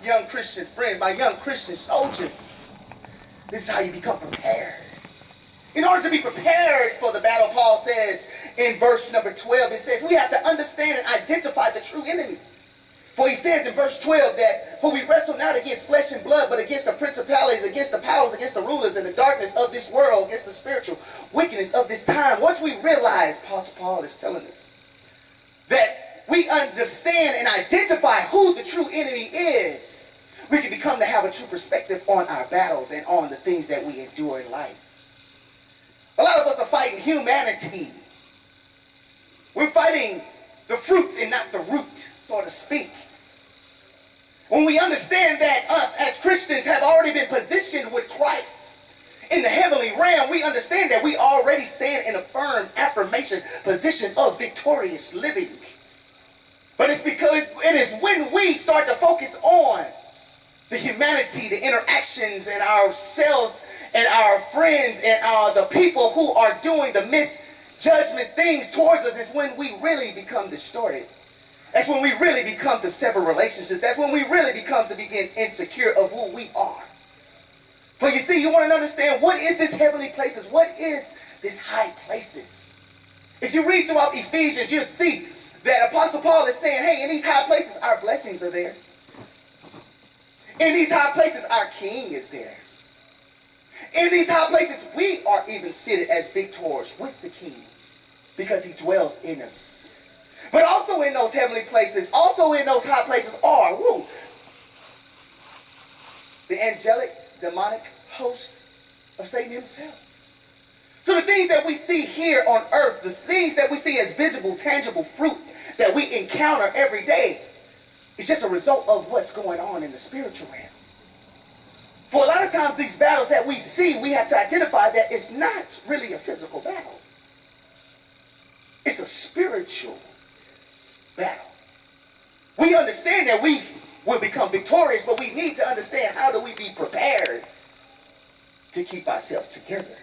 young Christian friends, my young Christian soldiers, this is how you become prepared. In order to be prepared for the battle, Paul says in verse number 12, it says we have to understand and identify the true enemy. For he says in verse 12 that, for we wrestle not against flesh and blood, but against the principalities, against the powers, against the rulers in the darkness of this world, against the spiritual wickedness of this time. Once we realize, Paul is telling us, that we understand and identify who the true enemy is, we can become to have a true perspective on our battles and on the things that we endure in life. A lot of us are fighting humanity. We're fighting the fruit and not the root, so to speak. When we understand that us as Christians have already been positioned with Christ in the heavenly realm, we understand that we already stand in a firm affirmation position of victorious living. But it's because it is when we start to focus on the humanity, the interactions, and ourselves and our friends and the people who are doing the misjudgment things towards us, is when we really become distorted. That's when we really become to sever relationships. That's when we really become to begin insecure of who we are. For you see, you want to understand, what is this heavenly places? What is this high places? If you read throughout Ephesians, you'll see that Apostle Paul is saying, hey, in these high places, our blessings are there. In these high places, our King is there. In these high places, we are even seated as victors with the King because he dwells in us. But also in those heavenly places, also in those high places are, the angelic, demonic host of Satan himself. So the things that we see here on earth, the things that we see as visible, tangible fruit that we encounter every day, is just a result of what's going on in the spiritual realm. For a lot of times, these battles that we see, we have to identify that it's not really a physical battle. It's a spiritual battle. We understand that we will become victorious, but we need to understand, how do we be prepared to keep ourselves together?